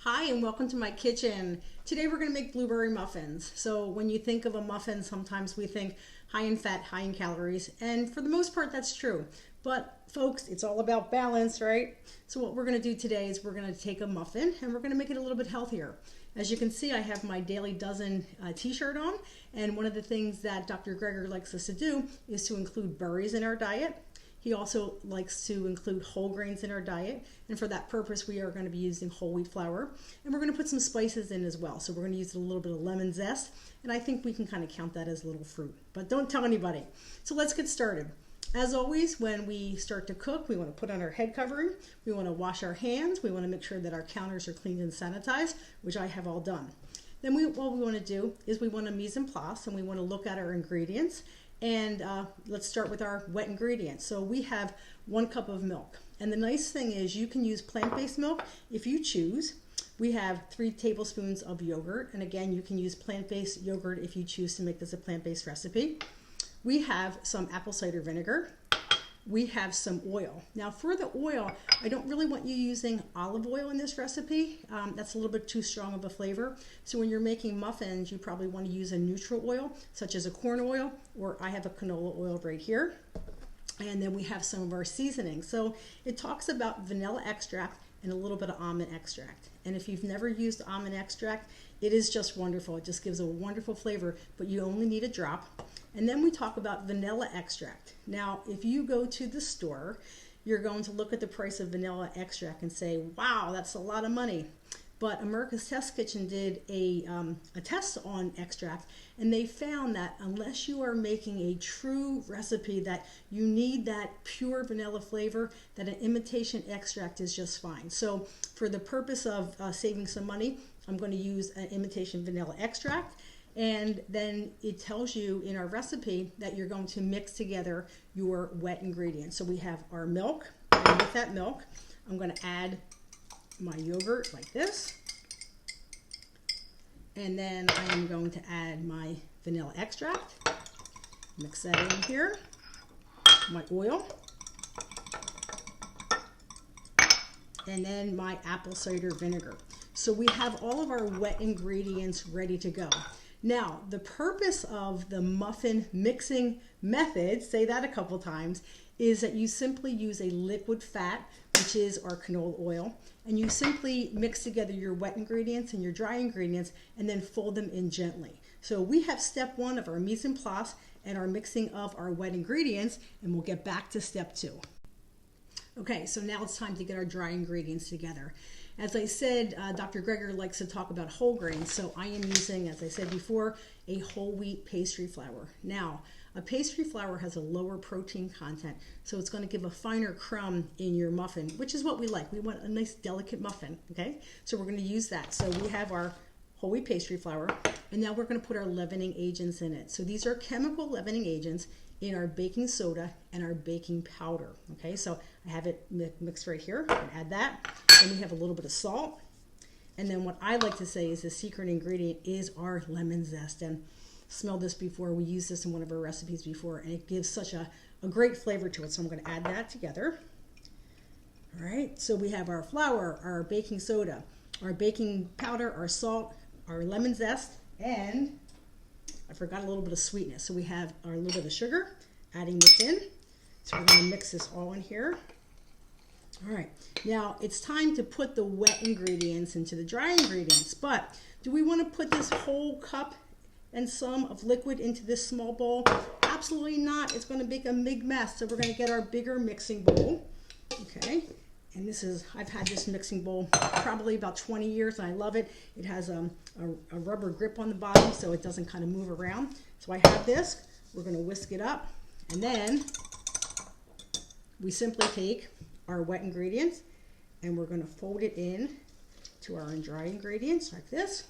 Hi and welcome to my kitchen. Today we're going to make blueberry muffins. So when you think of a muffin, sometimes we think high in fat, high in calories, and for the most part that's true. But folks, it's all about balance, right? So what we're going to do today is we're going to take a muffin and we're going to make it a little bit healthier. As you can see, I have my Daily Dozen t-shirt on, and one of the things that Dr. Greger likes us to do is to include berries in our diet. He also likes to include whole grains in our diet, and for that purpose we are going to be using whole wheat flour, and we're going to put some spices in as well. So we're going to use a little bit of lemon zest, and I think we can kind of count that as a little fruit, but don't tell anybody. So let's get started. As always, when we start to cook, we want to put on our head covering, we want to wash our hands, we want to make sure that our counters are cleaned and sanitized, which I have all done. Then what we want to do is we want to mise en place, and we want to look at our ingredients. And let's start with our wet ingredients. So we have 1 cup of milk. And the nice thing is you can use plant-based milk if you choose. We have 3 tablespoons of yogurt. And again, you can use plant-based yogurt if you choose to make this a plant-based recipe. We have some apple cider vinegar. We have some oil. Now for the oil, I don't really want you using olive oil in this recipe. That's a little bit too strong of a flavor. So when you're making muffins, you probably want to use a neutral oil, such as a corn oil, or I have a canola oil right here. And then we have some of our seasoning. So it talks about vanilla extract and a little bit of almond extract. And if you've never used almond extract, it is just wonderful. It just gives a wonderful flavor, but you only need a drop. And then we talk about vanilla extract. Now, if you go to the store, you're going to look at the price of vanilla extract and say, wow, that's a lot of money. But America's Test Kitchen did a test on extract, and they found that unless you are making a true recipe that you need that pure vanilla flavor, that an imitation extract is just fine. So for the purpose of saving some money, I'm going to use an imitation vanilla extract. And then it tells you in our recipe that you're going to mix together your wet ingredients. So we have our milk, and with that milk, I'm going to add my yogurt like this. And then I am going to add my vanilla extract. Mix that in here. My oil. And then my apple cider vinegar. So we have all of our wet ingredients ready to go. Now, the purpose of the muffin mixing method, say that a couple times, is that you simply use a liquid fat, which is our canola oil, and you simply mix together your wet ingredients and your dry ingredients and then fold them in gently. So we have step 1 of our mise en place and our mixing of our wet ingredients, and we'll get back to step 2. Okay, so now it's time to get our dry ingredients together. As I said, Dr. Greger likes to talk about whole grains, so I am using, as I said before, a whole wheat pastry flour. Now, a pastry flour has a lower protein content, so it's going to give a finer crumb in your muffin, which is what we like. We want a nice delicate muffin, okay? So we're going to use that. So we have our whole wheat pastry flour, and now we're going to put our leavening agents in it. So these are chemical leavening agents in our baking soda and our baking powder. Okay, so I have it mixed right here. I can add that. Then we have a little bit of salt. And then what I like to say is the secret ingredient is our lemon zest. And smelled this before. We used this in one of our recipes before, and it gives such a great flavor to it. So I'm going to add that together. All right, so we have our flour, our baking soda, our baking powder, our salt, our lemon zest, and I forgot a little bit of sweetness. So we have our little bit of sugar, adding this in. So we're going to mix this all in here. All right, now it's time to put the wet ingredients into the dry ingredients. But do we want to put this whole cup and some of liquid into this small bowl? Absolutely not. It's going to make a big mess. So we're going to get our bigger mixing bowl. Okay, and this is, I've had this mixing bowl probably about 20 years, and I love it. It has a rubber grip on the bottom so it doesn't kind of move around. So I have this. We're going to whisk it up, and then we simply take our wet ingredients and we're going to fold it in to our dry ingredients like this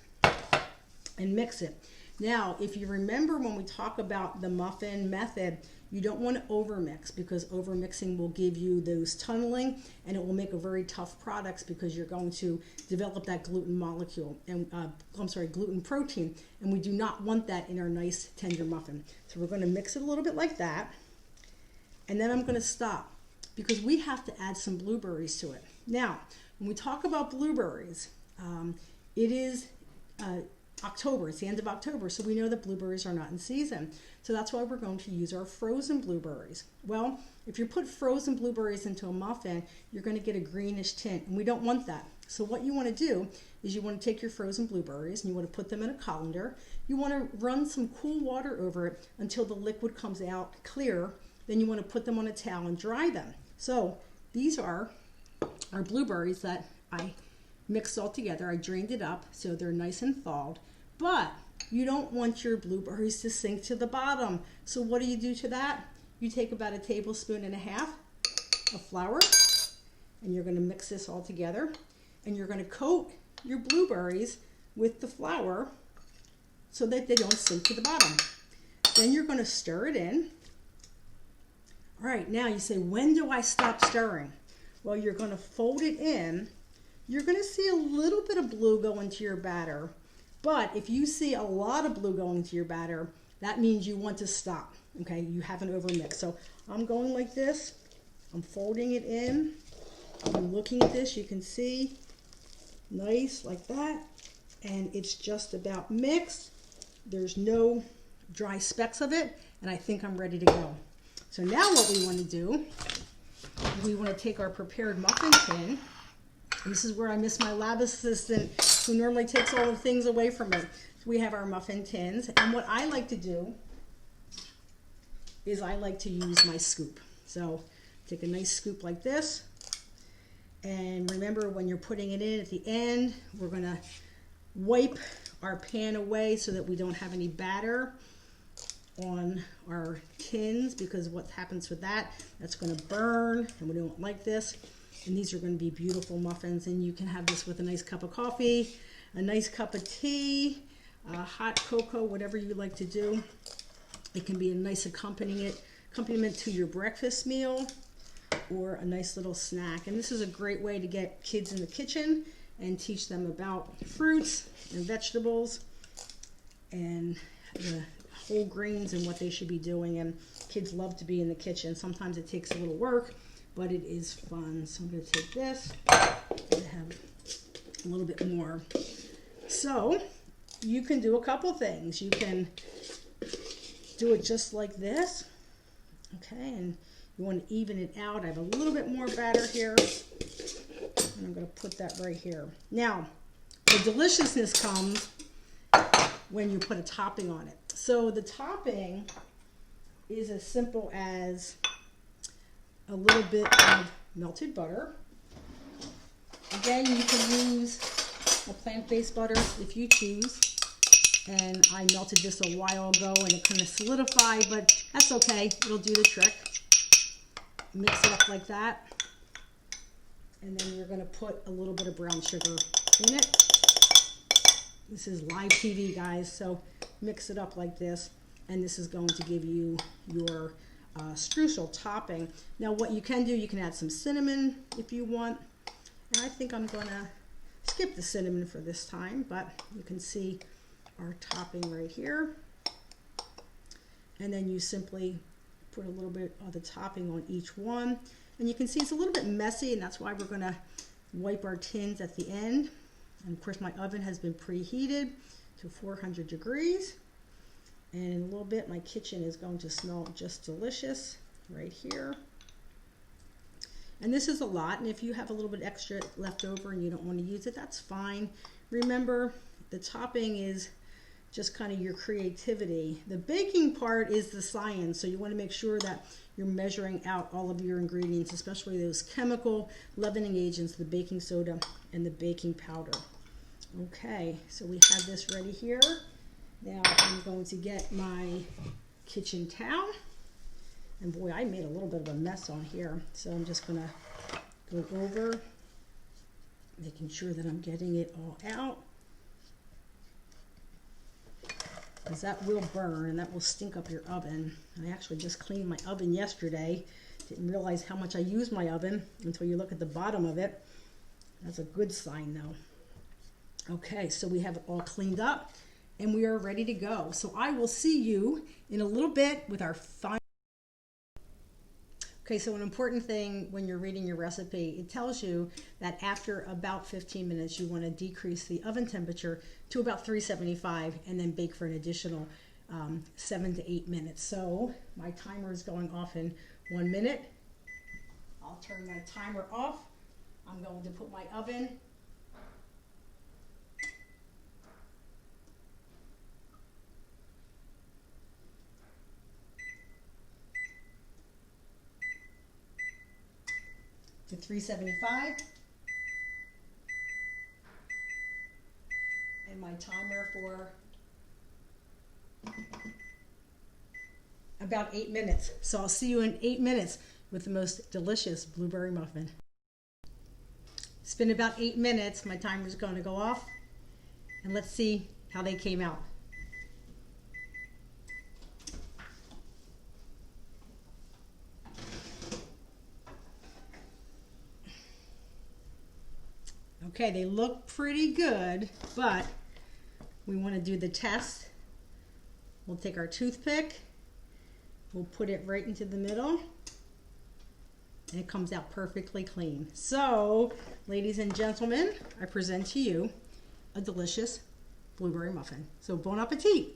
and mix it. Now, if you remember when we talk about the muffin method, you don't want to overmix, because overmixing will give you those tunneling and it will make a very tough products, because you're going to develop that gluten molecule and gluten protein, and we do not want that in our nice tender muffin. So we're going to mix it a little bit like that, and then I'm going to stop because we have to add some blueberries to it. Now, when we talk about blueberries, It is October. It's the end of October, so we know that blueberries are not in season. So that's why we're going to use our frozen blueberries. Well, if you put frozen blueberries into a muffin, you're going to get a greenish tint, and we don't want that. So what you want to do is you want to take your frozen blueberries and you want to put them in a colander. You want to run some cool water over it until the liquid comes out clear. Then you want to put them on a towel and dry them. So these are our blueberries that I mixed all together. I drained it up so they're nice and thawed. But you don't want your blueberries to sink to the bottom. So what do you do to that? You take about 1.5 tablespoons of flour, and you're going to mix this all together. And you're going to coat your blueberries with the flour so that they don't sink to the bottom. Then you're going to stir it in. All right, now you say, when do I stop stirring? Well, you're going to fold it in. You're going to see a little bit of blue go into your batter. But if you see a lot of blue going into your batter, that means you want to stop. Okay, you haven't overmixed. So I'm going like this. I'm folding it in. I'm looking at this. You can see nice like that. And it's just about mixed. There's no dry specks of it. And I think I'm ready to go. So now what we want to do, we want to take our prepared muffin tin. This is where I miss my lab assistant who normally takes all the things away from me. So we have our muffin tins. And what I like to do is I like to use my scoop. So take a nice scoop like this. And remember, when you're putting it in at the end, we're going to wipe our pan away so that we don't have any batter on our tins, because what happens with that, that's going to burn, and we don't like this. And these are going to be beautiful muffins, and you can have this with a nice cup of coffee, a nice cup of tea, hot cocoa, whatever you like to do. It can be a nice accompaniment to your breakfast meal or a nice little snack. And this is a great way to get kids in the kitchen and teach them about fruits and vegetables and the whole grains and what they should be doing. And kids love to be in the kitchen. Sometimes it takes a little work, but it is fun. So I'm going to take this and have a little bit more. So you can do a couple things. You can do it just like this. Okay, and you want to even it out. I have a little bit more batter here, and I'm going to put that right here. Now, the deliciousness comes when you put a topping on it. So the topping is as simple as a little bit of melted butter. Again, you can use a plant-based butter if you choose. And I melted this a while ago and it kind of solidified, but that's okay. It'll do the trick. Mix it up like that. And then you're going to put a little bit of brown sugar in it. This is live TV, guys, so mix it up like this. And this is going to give you your streusel topping. Now what you can do, you can add some cinnamon if you want. And I think I'm going to skip the cinnamon for this time, but you can see our topping right here. And then you simply put a little bit of the topping on each one. And you can see it's a little bit messy, and that's why we're going to wipe our tins at the end. And of course my oven has been preheated to 400 degrees. And in a little bit my kitchen is going to smell just delicious right here. And this is a lot, and if you have a little bit extra left over and you don't want to use it, that's fine. Remember, the topping is just kind of your creativity. The baking part is the science, so you want to make sure that you're measuring out all of your ingredients, especially those chemical leavening agents, the baking soda and the baking powder. Okay, so we have this ready here. Now I'm going to get my kitchen towel. And boy, I made a little bit of a mess on here. So I'm just going to go over, making sure that I'm getting it all out. Because that will burn and that will stink up your oven. I actually just cleaned my oven yesterday. Didn't realize how much I use my oven until you look at the bottom of it. That's a good sign though. Okay, so we have it all cleaned up and we are ready to go. So I will see you in a little bit with our final. Okay, so an important thing when you're reading your recipe, it tells you that after about 15 minutes, you want to decrease the oven temperature to about 375 and then bake for an additional 7 to 8 minutes. So my timer is going off in 1 minute. I'll turn my timer off. I'm going to put my oven to 375 and my timer for about 8 minutes. So I'll see you in 8 minutes with the most delicious blueberry muffin. It's been about 8 minutes. My timer's going to go off and let's see how they came out. Okay, they look pretty good, but we want to do the test. We'll take our toothpick, we'll put it right into the middle, and it comes out perfectly clean. So, ladies and gentlemen, I present to you a delicious blueberry muffin. So, bon appetit!